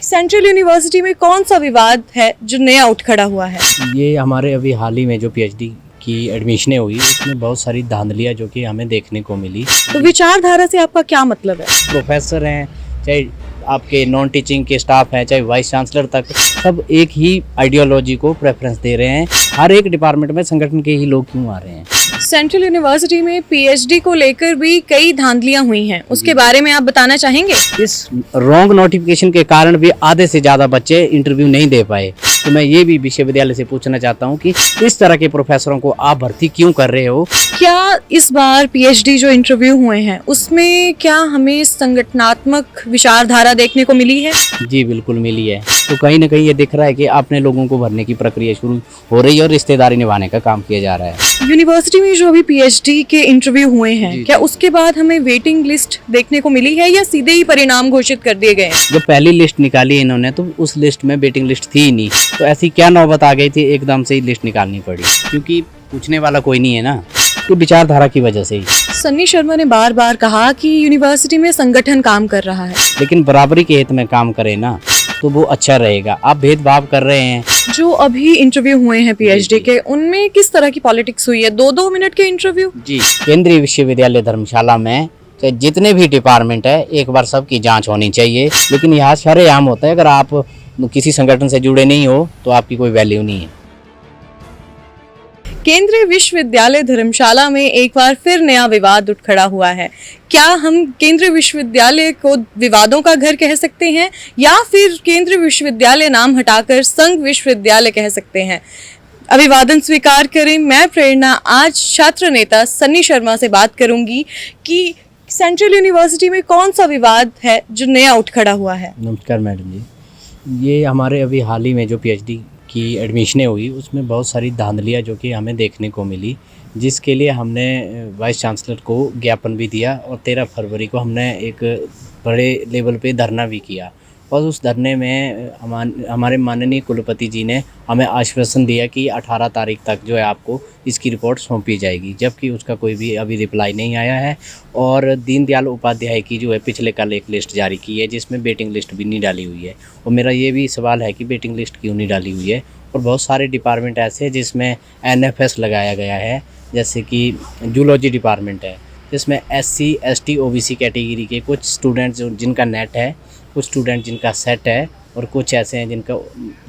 Central university में कौन सा विवाद है जो नया उठ खड़ा हुआ है? ये हमारे अभी हाल ही में जो पीएचडी की एडमिशनें हुई उसमें बहुत सारी धांधलियाँ जो कि हमें देखने को मिली। तो विचारधारा से आपका क्या मतलब है? प्रोफेसर हैं, चाहे आपके नॉन टीचिंग के स्टाफ हैं, चाहे वाइस चांसलर तक, सब एक ही आइडियोलॉजी को प्रेफरेंस दे रहे हैं। हर एक डिपार्टमेंट में संगठन के ही लोग क्यों आ रहे हैं? सेंट्रल यूनिवर्सिटी में पीएचडी को लेकर भी कई धांधलियां हुई हैं, उसके बारे में आप बताना चाहेंगे? इस रॉन्ग नोटिफिकेशन के कारण भी आधे से ज़्यादा बच्चे इंटरव्यू नहीं दे पाए। तो मैं ये भी विश्वविद्यालय से पूछना चाहता हूँ कि इस तरह के प्रोफेसरों को आप भर्ती क्यों कर रहे हो? क्या इस बार पीएचडी जो इंटरव्यू हुए हैं उसमें क्या हमें संगठनात्मक विचारधारा देखने को मिली है? जी बिल्कुल मिली है। तो कहीं ना कहीं ये दिख रहा है कि आपने लोगों को भरने की प्रक्रिया शुरू हो रही है और रिश्तेदारी निभाने का काम किया जा रहा है। यूनिवर्सिटी में जो अभी पीएचडी के इंटरव्यू हुए हैं, क्या उसके बाद हमें वेटिंग लिस्ट देखने को मिली है या सीधे ही परिणाम घोषित कर दिए गए हैं? जो पहली लिस्ट निकाली इन्होंने तो उस लिस्ट में वेटिंग लिस्ट थी ही नहीं, तो ऐसी क्या नौबत आ गई थी एकदम से ही लिस्ट निकालनी पड़ी? क्योंकि पूछने वाला कोई नहीं है ना, तो विचारधारा की वजह से ही। सन्नी शर्मा ने बार बार कहा कि यूनिवर्सिटी में संगठन काम कर रहा है, लेकिन बराबरी के हित में काम करे ना तो वो अच्छा रहेगा। आप भेदभाव कर रहे हैं। जो अभी इंटरव्यू हुए हैं पीएचडी के, उनमें किस तरह की पॉलिटिक्स हुई है? 2-2 मिनट के इंटरव्यू। जी, केंद्रीय विश्वविद्यालय धर्मशाला में चाहे जितने भी डिपार्टमेंट है एक बार सबकी जांच होनी चाहिए, लेकिन यहाँ शरेआम होता है। अगर आप किसी संगठन से जुड़े नहीं हो तो आपकी कोई वैल्यू नहीं है। केंद्रीय विश्वविद्यालय धर्मशाला में एक बार फिर नया विवाद उठ खड़ा हुआ है। क्या हम केंद्रीय विश्वविद्यालय को विवादों का घर कह सकते हैं या फिर केंद्रीय विश्वविद्यालय नाम हटाकर संघ विश्वविद्यालय कह सकते हैं? अभिवादन स्वीकार करें। मैं प्रेरणा आज छात्र नेता सन्नी शर्मा से बात करूंगी कि सेंट्रल यूनिवर्सिटी में कौन सा विवाद है जो नया उठ खड़ा हुआ है? नमस्कार मैडम जी, ये हमारे अभी हाल ही में जो पीएचडी की एडमिशनें हुई उसमें बहुत सारी धांधलियाँ जो कि हमें देखने को मिली, जिसके लिए हमने वाइस चांसलर को ज्ञापन भी दिया और 13 फरवरी को हमने एक बड़े लेवल पे धरना भी किया। और उस धरने में हमारे माननीय कुलपति जी ने हमें आश्वासन दिया कि 18 तारीख तक जो है आपको इसकी रिपोर्ट सौंपी जाएगी, जबकि उसका कोई भी अभी रिप्लाई नहीं आया है। और दीनदयाल उपाध्याय की जो है पिछले कल एक लिस्ट जारी की है जिसमें वेटिंग लिस्ट भी नहीं डाली हुई है। और मेरा ये भी सवाल है कि वेटिंग लिस्ट क्यों नहीं डाली हुई है? और बहुत सारे डिपार्टमेंट ऐसे हैं जिसमें एनएफएस लगाया गया है, जैसे कि जूलॉजी डिपार्टमेंट है जिसमें SC ST OBC कैटेगरी के कुछ स्टूडेंट्स जिनका नेट है, कुछ स्टूडेंट जिनका सेट है और कुछ ऐसे हैं जिनका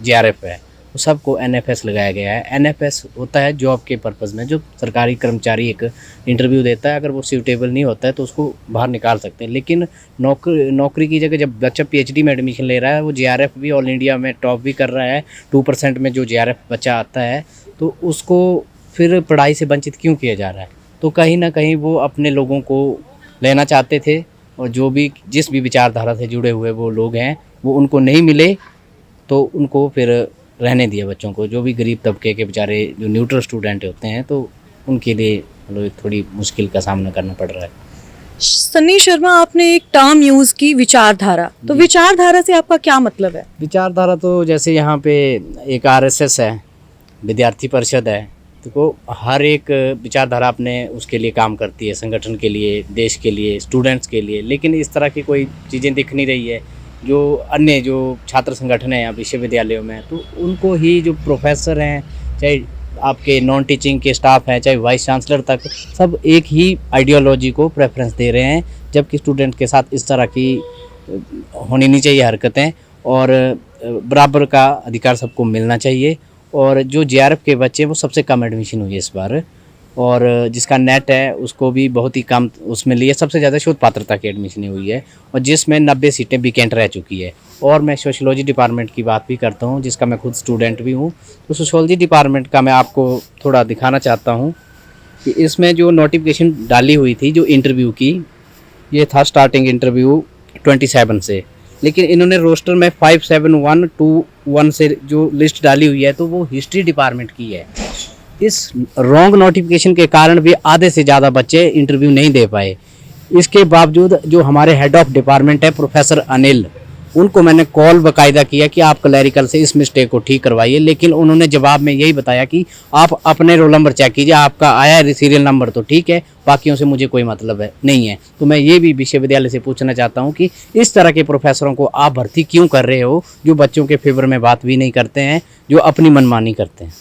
JRF है, तो सबको NFS लगाया गया है। NFS होता है जॉब के पर्पज़ में, जो सरकारी कर्मचारी एक इंटरव्यू देता है, अगर वो सूटेबल नहीं होता है तो उसको बाहर निकाल सकते हैं। लेकिन नौकरी की जगह जब बच्चा PhD में एडमिशन ले रहा है, वो JRF भी ऑल इंडिया में टॉप भी कर रहा है, 2% में जो JRF बच्चा आता है, तो उसको फिर पढ़ाई से वंचित क्यों किया जा रहा है? तो कहीं ना कहीं वो अपने लोगों को लेना चाहते थे और जो भी जिस भी विचारधारा से जुड़े हुए वो लोग हैं वो उनको नहीं मिले, तो उनको फिर रहने दिया बच्चों को। जो भी गरीब तबके के बेचारे जो न्यूट्रल स्टूडेंट होते हैं तो उनके लिए मतलब थोड़ी मुश्किल का सामना करना पड़ रहा है। सन्नी शर्मा, आपने एक टर्म यूज़ की विचारधारा, तो विचारधारा से आपका क्या मतलब है? विचारधारा तो जैसे यहाँ पे एक RSS है, विद्यार्थी परिषद है, तो हर एक विचारधारा अपने उसके लिए काम करती है, संगठन के लिए, देश के लिए, स्टूडेंट्स के लिए। लेकिन इस तरह की कोई चीज़ें दिख नहीं रही है। जो अन्य जो छात्र संगठन हैं यहाँ विश्वविद्यालयों में, तो उनको ही जो प्रोफेसर हैं, चाहे आपके नॉन टीचिंग के स्टाफ हैं, चाहे वाइस चांसलर तक, सब एक ही आइडियोलॉजी को प्रेफरेंस दे रहे हैं, जबकि स्टूडेंट के साथ इस तरह की होनी नहीं चाहिए हरकतें। और बराबर का अधिकार सबको मिलना चाहिए। और जो JRF के बच्चे वो सबसे कम एडमिशन हुई है इस बार, और जिसका नेट है उसको भी बहुत ही कम उसमें लिए, सबसे ज़्यादा शोध पात्रता की एडमिशन हुई है, और जिसमें 90 सीटें वैकेंट रह चुकी है। और मैं सोशियोलॉजी डिपार्टमेंट की बात भी करता हूँ, जिसका मैं खुद स्टूडेंट भी हूँ। तो सोशियोलॉजी डिपार्टमेंट का मैं आपको थोड़ा दिखाना चाहता हूँ कि इसमें जो नोटिफिकेशन डाली हुई थी जो इंटरव्यू की, ये था स्टार्टिंग इंटरव्यू 27 से, लेकिन इन्होंने रोस्टर में 5721 से जो लिस्ट डाली हुई है तो वो हिस्ट्री डिपार्टमेंट की है। इस रॉन्ग नोटिफिकेशन के कारण भी आधे से ज़्यादा बच्चे इंटरव्यू नहीं दे पाए। इसके बावजूद जो हमारे हेड ऑफ डिपार्टमेंट है प्रोफेसर अनिल, उनको मैंने कॉल बाकायदा किया कि आप क्लैरिकल से इस मिस्टेक को ठीक करवाइए, लेकिन उन्होंने जवाब में यही बताया कि आप अपने रोल नंबर चेक कीजिए, आपका आया है सीरियल नंबर तो ठीक है, बाकियों से मुझे कोई मतलब है नहीं है। तो मैं ये भी विश्वविद्यालय से पूछना चाहता हूँ कि इस तरह के प्रोफेसरों को आप भर्ती क्यों कर रहे हो, जो बच्चों के फेवर में बात भी नहीं करते हैं, जो अपनी मनमानी करते हैं।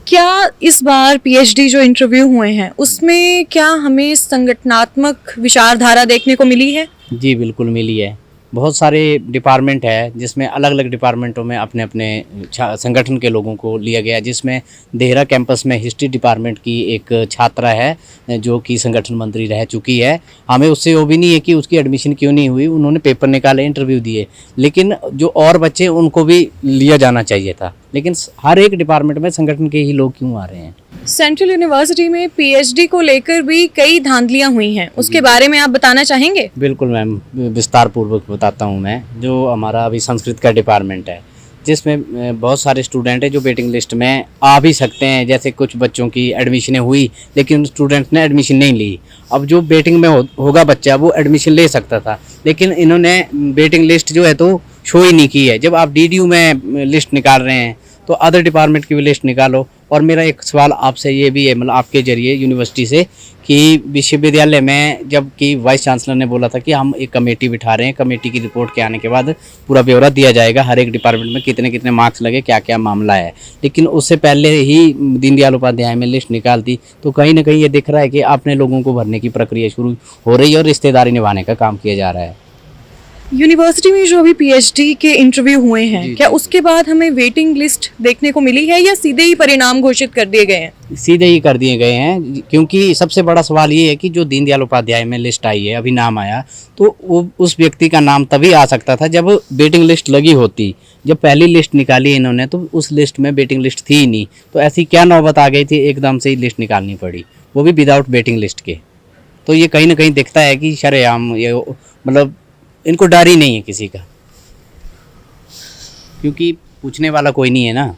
क्या इस बार पीएचडी जो इंटरव्यू हुए हैं उसमें क्या हमें संगठनात्मक विचारधारा देखने को मिली है? जी बिल्कुल मिली है। बहुत सारे डिपार्टमेंट है जिसमें अलग अलग डिपार्टमेंटों में अपने अपने संगठन के लोगों को लिया गया, जिसमें देहरा कैंपस में हिस्ट्री डिपार्टमेंट की एक छात्रा है जो कि संगठन मंत्री रह चुकी है। हमें उससे वो भी नहीं है कि उसकी एडमिशन क्यों नहीं हुई, उन्होंने पेपर निकाले, इंटरव्यू दिए, लेकिन जो और बच्चे उनको भी लिया जाना चाहिए था, लेकिन हर एक डिपार्टमेंट में संगठन के ही लोग क्यों आ रहे हैं। सेंट्रल यूनिवर्सिटी में पीएचडी को लेकर भी कई धांधलियां हुई हैं, उसके बारे में आप बताना चाहेंगे? बिल्कुल मैम, विस्तार पूर्वक बताता हूँ मैं। जो हमारा अभी संस्कृत का डिपार्टमेंट है, जिसमें बहुत सारे स्टूडेंट हैं जो वेटिंग लिस्ट में आ भी सकते हैं, जैसे कुछ बच्चों की एडमिशनें हुई लेकिन स्टूडेंट ने एडमिशन नहीं ली। अब जो वेटिंग में होगा बच्चा वो एडमिशन ले सकता था, लेकिन इन्होंने वेटिंग लिस्ट जो है तो शो ही नहीं की है। जब आप डीडीयू में लिस्ट निकाल रहे हैं तो अदर डिपार्टमेंट की भी लिस्ट निकालो। और मेरा एक सवाल आपसे ये भी है, मतलब आपके जरिए यूनिवर्सिटी से, कि विश्वविद्यालय में जब कि वाइस चांसलर ने बोला था कि हम एक कमेटी बिठा रहे हैं, कमेटी की रिपोर्ट के आने के बाद पूरा ब्यौरा दिया जाएगा, हर एक डिपार्टमेंट में कितने कितने मार्क्स लगे, क्या क्या मामला है, लेकिन उससे पहले ही दीनदयाल उपाध्याय में लिस्ट निकाल दी। तो कहीं ना कहीं ये दिख रहा है कि अपने लोगों को भरने की प्रक्रिया शुरू हो रही है और रिश्तेदारी निभाने का काम किया जा रहा है। यूनिवर्सिटी में जो अभी पीएचडी के इंटरव्यू हुए हैं, क्या उसके बाद हमें वेटिंग लिस्ट देखने को मिली है या सीधे ही परिणाम घोषित कर दिए गए हैं? सीधे ही कर दिए गए हैं, क्योंकि सबसे बड़ा सवाल ये है कि जो दीनदयाल उपाध्याय में लिस्ट आई है, अभी नाम आया, तो वो उस व्यक्ति का नाम तभी आ सकता था जब वेटिंग लिस्ट लगी होती। जब पहली लिस्ट निकाली इन्होंने तो उस लिस्ट में वेटिंग लिस्ट थी ही नहीं, तो ऐसी क्या नौबत आ गई थी, एकदम से ही लिस्ट निकालनी पड़ी, वो भी विदाउट वेटिंग लिस्ट के। तो ये कहीं ना कहीं दिखता है कि शरेआम ये, मतलब इनको डर ही नहीं है किसी का, क्योंकि पूछने वाला कोई नहीं है ना।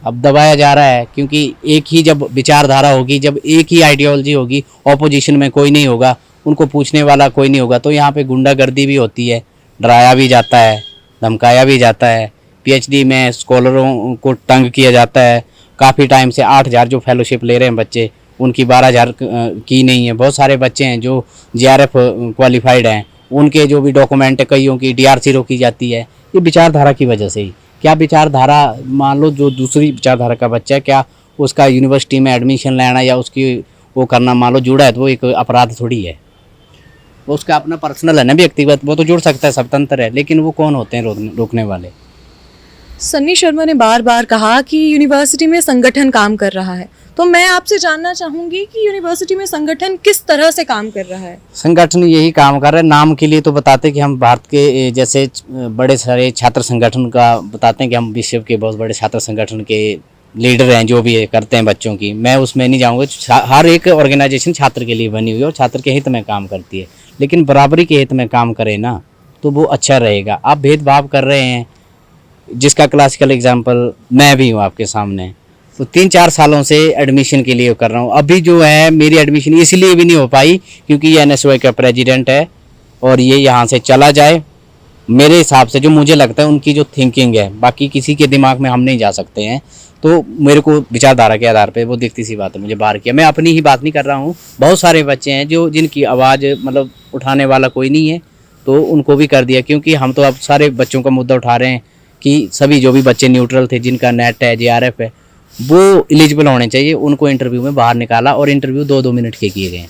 अब दबाया जा रहा है, क्योंकि एक ही जब विचारधारा होगी, जब एक ही आइडियोलॉजी होगी, ऑपोजिशन में कोई नहीं होगा, उनको पूछने वाला कोई नहीं होगा, तो यहाँ पे गुंडागर्दी भी होती है, डराया भी जाता है, धमकाया भी जाता है। पीएचडी में स्कॉलरों को तंग किया जाता है। काफ़ी टाइम से 8,000 जो फेलोशिप ले रहे हैं बच्चे, उनकी 12,000 की नहीं है। बहुत सारे बच्चे हैं जो JRF क्वालिफाइड हैं, उनके जो भी डॉक्यूमेंट है कईयों की DRC रोकी जाती है, ये विचारधारा की वजह से ही। क्या विचारधारा, मान लो जो दूसरी विचारधारा का बच्चा है, क्या उसका यूनिवर्सिटी में एडमिशन लेना या उसकी वो करना मान लो जुड़ा है, तो वो एक अपराध थोड़ी है, वो उसका अपना पर्सनल है ना, व्यक्तिगत, वो तो जुड़ सकता है, स्वतंत्र है, लेकिन वो कौन होते हैं रोकने वाले? सन्नी शर्मा ने बार बार कहा कि यूनिवर्सिटी में संगठन काम कर रहा है, तो मैं आपसे जानना चाहूंगी कि यूनिवर्सिटी में संगठन किस तरह से काम कर रहा है? संगठन यही काम कर रहा है, नाम के लिए तो बताते कि हम भारत के जैसे बड़े सारे छात्र संगठन का बताते हैं कि हम विश्व के बहुत बड़े छात्र संगठन के लीडर हैं, जो भी करते हैं बच्चों की। मैं उसमें नहीं जाऊँगा। हर एक ऑर्गेनाइजेशन छात्र के लिए बनी हुई है और छात्र के हित में काम करती है, लेकिन बराबरी के हित में काम करे ना तो वो अच्छा रहेगा। आप भेदभाव कर रहे हैं, जिसका क्लासिकल एग्जाम्पल मैं भी हूँ आपके सामने। तो 3-4 सालों से एडमिशन के लिए कर रहा हूँ। अभी जो है मेरी एडमिशन इसलिए भी नहीं हो पाई क्योंकि ये NSY का प्रेसिडेंट है और ये यहाँ से चला जाए। मेरे हिसाब से जो मुझे लगता है, उनकी जो थिंकिंग है, बाकी किसी के दिमाग में हम नहीं जा सकते हैं, तो मेरे को विचारधारा के आधार पे वो दिखती सी बात है, मुझे बाहर किया। मैं अपनी ही बात नहीं कर रहा हूँ, बहुत सारे बच्चे हैं जो जिनकी आवाज़ मतलब उठाने वाला कोई नहीं है, तो उनको भी कर दिया। क्योंकि हम तो अब सारे बच्चों का मुद्दा उठा रहे हैं कि सभी जो भी बच्चे न्यूट्रल थे, जिनका नेट है, JRF है, वो एलिजिबल होने चाहिए, उनको इंटरव्यू में बाहर निकाला और इंटरव्यू 2-2 मिनट के किए गए।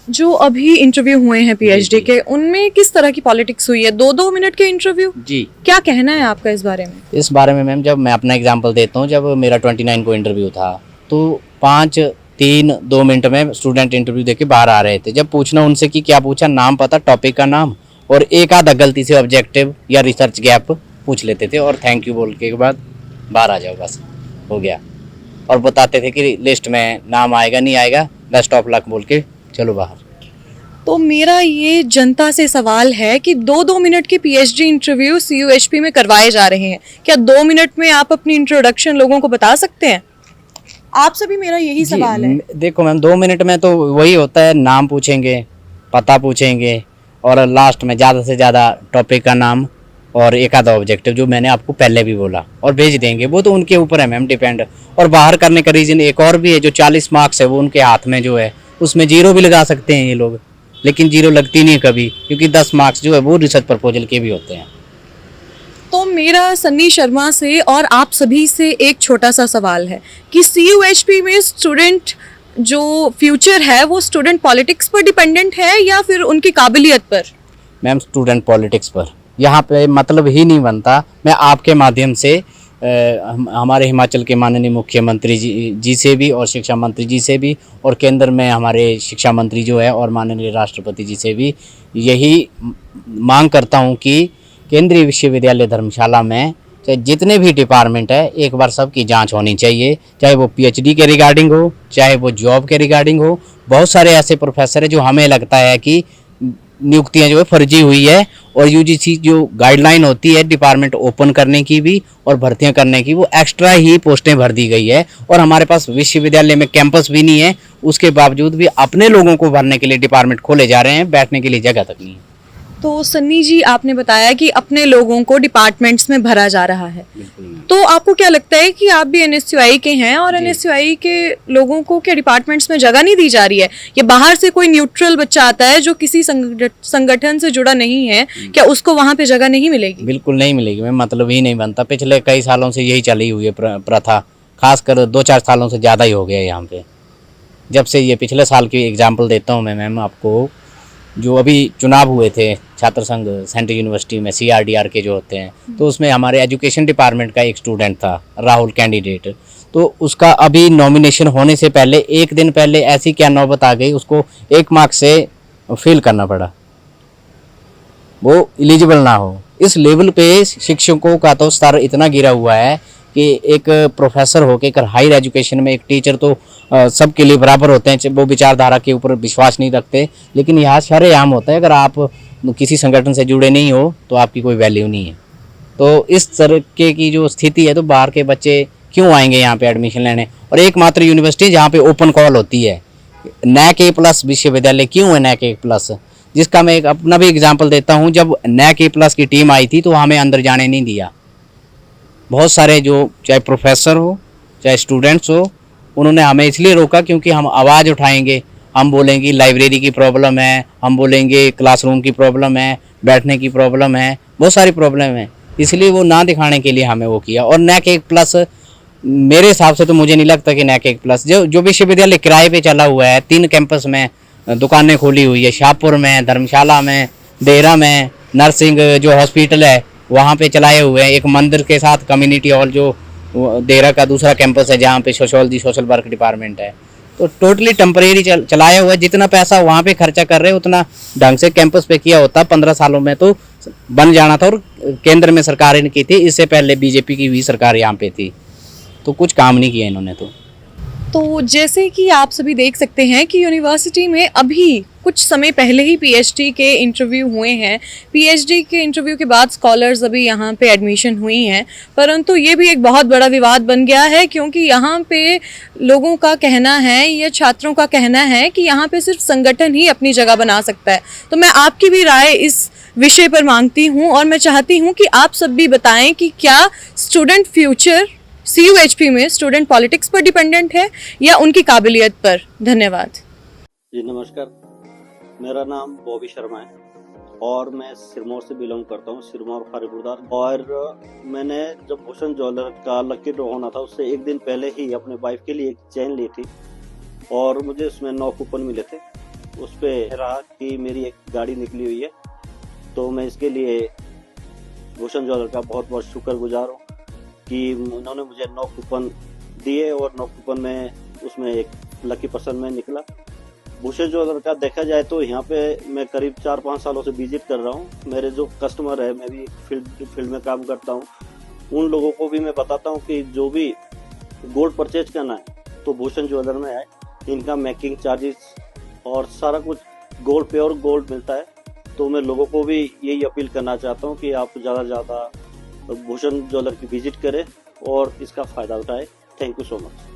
जो अभी इंटरव्यू हुए हैं पीएचडी के, उनमें किस तरह की पॉलिटिक्स हुई है? 2-2 मिनट के इंटरव्यू जी, क्या कहना है आपका इस बारे में? इस बारे में मैम, जब मैं अपना एग्जांपल देता हूँ, जब मेरा 29 को इंटरव्यू था तो 5-3-2 मिनट में स्टूडेंट इंटरव्यू देके बाहर आ रहे थे। जब पूछना उनसे कि क्या पूछा, नाम पता, टॉपिक का नाम और एक आधा गलती से ऑब्जेक्टिव या रिसर्च गैप पूछ लेते थे और थैंक यू बोल के बाद बाहर आ जाओ, बस हो गया। और बताते थे कि लिस्ट में नाम आएगा नहीं आएगा, बेस्ट ऑफ लक बोल के चलो बाहर। तो मेरा ये जनता से सवाल है कि 2-2 मिनट के पीएचडी इंटरव्यू CUHP में करवाए जा रहे हैं, क्या 2 मिनट में आप अपनी इंट्रोडक्शन लोगों को बता सकते हैं? आपसे भी मेरा यही सवाल है। देखो मैम, 2 मिनट में तो वही होता है, नाम पूछेंगे, पता पूछेंगे और लास्ट में ज़्यादा से ज़्यादा टॉपिक का नाम और एक आधा ऑब्जेक्टिव जो मैंने आपको पहले भी बोला, और भेज देंगे। वो तो उनके ऊपर है मैम डिपेंड। और बाहर करने का रीज़न एक और भी है, जो 40 मार्क्स है वो उनके हाथ में जो है, उसमें 0 भी लगा सकते हैं ये लोग, लेकिन 0 लगती नहीं कभी, क्योंकि 10 मार्क्स जो है वो रिसर्च प्रपोजल के भी होते हैं। तो मेरा सन्नी शर्मा से और आप सभी से एक छोटा सा सवाल है कि CUHP में स्टूडेंट जो फ्यूचर है वो स्टूडेंट पॉलिटिक्स पर डिपेंडेंट है या फिर उनकी काबिलियत पर? मैम स्टूडेंट पॉलिटिक्स पर यहाँ पे मतलब ही नहीं बनता। मैं आपके माध्यम से हमारे हिमाचल के माननीय मुख्यमंत्री जी से भी और शिक्षा मंत्री जी से भी, और केंद्र में हमारे शिक्षा मंत्री जो है और माननीय राष्ट्रपति जी से भी यही मांग करता हूँ कि केंद्रीय विश्वविद्यालय धर्मशाला में चाहे जितने भी डिपार्टमेंट है एक बार सबकी जांच होनी चाहिए, चाहे वो PhD के रिगार्डिंग हो, चाहे वो जॉब के रिगार्डिंग हो। बहुत सारे ऐसे प्रोफेसर है जो हमें लगता है कि नियुक्तियां जो है फर्जी हुई है, और UGC जो गाइडलाइन होती है डिपार्टमेंट ओपन करने की भी और भर्तियां करने की, वो एक्स्ट्रा ही पोस्टें भर दी गई है। और हमारे पास विश्वविद्यालय में कैंपस भी नहीं है, उसके बावजूद भी अपने लोगों को भरने के लिए डिपार्टमेंट खोले जा रहे हैं, बैठने के लिए जगह तक नहीं है। तो सन्नी जी, आपने बताया कि अपने लोगों को डिपार्टमेंट्स में भरा जा रहा है, तो आपको क्या लगता है कि आप भी NSUI के हैं और NSUI के लोगों को क्या डिपार्टमेंट्स में जगह नहीं दी जा रही है? या बाहर से कोई न्यूट्रल बच्चा आता है जो किसी संगठन से जुड़ा नहीं है, क्या उसको वहाँ पे जगह नहीं मिलेगी? बिल्कुल नहीं मिलेगी मैम, मतलब ही नहीं बनता। पिछले कई सालों से यही चली हुई है प्रथा, खासकर 2-4 सालों से ज़्यादा ही हो गया है यहाँ पे। जब से ये पिछले साल की एग्जाम्पल देता हूँ मैं मैम आपको, जो अभी चुनाव हुए थे छात्र संघ सेंट्रल यूनिवर्सिटी में CRDR के जो होते हैं, तो उसमें हमारे एजुकेशन डिपार्टमेंट का एक स्टूडेंट था राहुल कैंडिडेट। तो उसका अभी नॉमिनेशन होने से पहले एक दिन पहले ऐसी क्या नौबत आ गई, उसको 1 मार्क से फेल करना पड़ा, वो एलिजिबल ना हो। इस लेवल पे शिक्षकों का तो स्तर इतना गिरा हुआ है कि एक प्रोफेसर होकर एक हायर एजुकेशन में एक टीचर तो सबके लिए बराबर होते हैं, वो विचारधारा के ऊपर विश्वास नहीं रखते, लेकिन यहाँ शरेआम होता है अगर आप किसी संगठन से जुड़े नहीं हो तो आपकी कोई वैल्यू नहीं है। तो इस तरीके की जो स्थिति है, तो बाहर के बच्चे क्यों आएंगे यहाँ पे एडमिशन लेने? और एकमात्र यूनिवर्सिटी जहाँ पे ओपन कॉल होती है, NAC A+ विश्वविद्यालय क्यों है NAC A+? जिसका मैं एक अपना भी एग्जाम्पल देता हूँ। जब NAC A+ की टीम आई थी तो हमें अंदर जाने नहीं दिया। बहुत सारे जो चाहे प्रोफेसर हो चाहे स्टूडेंट्स हो, उन्होंने हमें इसलिए रोका क्योंकि हम आवाज़ उठाएंगे, हम बोलेंगे लाइब्रेरी की प्रॉब्लम है, हम बोलेंगे क्लासरूम की प्रॉब्लम है, बैठने की प्रॉब्लम है, बहुत सारी प्रॉब्लम है, इसलिए वो ना दिखाने के लिए हमें वो किया। और NAC A+ मेरे हिसाब से तो मुझे नहीं लगता कि NAC A+ जो विश्वविद्यालय किराए पे चला हुआ है, 3 कैंपस में दुकानें खोली हुई है, शाहपुर में, धर्मशाला में, देहरा में, नर्सिंग जो हॉस्पिटल है वहाँ पे चलाए हुए हैं, एक मंदिर के साथ कम्युनिटी हॉल जो देहरा का दूसरा कैंपस है जहाँ पे सोशियोलॉजी सोशल वर्क डिपार्टमेंट है। तो टोटली टेम्परेरी चलाया हुआ है। जितना पैसा वहाँ पे खर्चा कर रहे हैं उतना ढंग से कैंपस पे किया होता 15 सालों में तो बन जाना था। और केंद्र में सरकार ने की थी, इससे पहले BJP की भी सरकार यहाँ पे थी, तो कुछ काम नहीं किया इन्होंने। तो जैसे कि आप सभी देख सकते हैं कि यूनिवर्सिटी में अभी कुछ समय पहले ही PhD के इंटरव्यू हुए हैं। PhD के इंटरव्यू के बाद स्कॉलर्स अभी यहाँ पे एडमिशन हुई हैं, परंतु ये भी एक बहुत बड़ा विवाद बन गया है क्योंकि यहाँ पे लोगों का कहना है या छात्रों का कहना है कि यहाँ पे सिर्फ संगठन ही अपनी जगह बना सकता है। तो मैं आपकी भी राय इस विषय पर मांगती हूँ और मैं चाहती हूँ कि आप सब भी बताएं कि क्या स्टूडेंट फ्यूचर CUHP में स्टूडेंट पॉलिटिक्स पर डिपेंडेंट है या उनकी काबिलियत पर? धन्यवाद जी। नमस्कार, मेरा नाम बॉबी शर्मा है और मैं सिरमौर से बिलोंग करता हूँ, सिरमौर फारिपुरदार। और मैंने जब भूषण ज्वेलर का लकी ड्रॉ होना था उससे एक दिन पहले ही अपने वाइफ के लिए एक चेन ली थी और मुझे उसमें 9 कूपन मिले थे। उस पर रहा कि मेरी एक गाड़ी निकली हुई है, तो मैं इसके लिए भूषण ज्वेलर का बहुत बहुत शुक्रगुजार हूँ कि उन्होंने मुझे 9 कूपन दिए और 9 कूपन में उसमें एक लकी पर्सन में निकला। भूषण ज्वेलर का देखा जाए तो यहाँ पे मैं करीब 4-5 सालों से विजिट कर रहा हूँ। मेरे जो कस्टमर है, मैं भी फील्ड में काम करता हूँ, उन लोगों को भी मैं बताता हूँ कि जो भी गोल्ड परचेज करना है तो भूषण ज्वेलर में आए। इनका मेकिंग चार्जेस और सारा कुछ गोल्ड, प्योर गोल्ड मिलता है। तो मैं लोगों को भी यही अपील करना चाहता हूँ कि आप ज़्यादा से ज़्यादा भूषण ज्वेलर की विजिट करें और इसका फ़ायदा उठाएं। Thank you so much.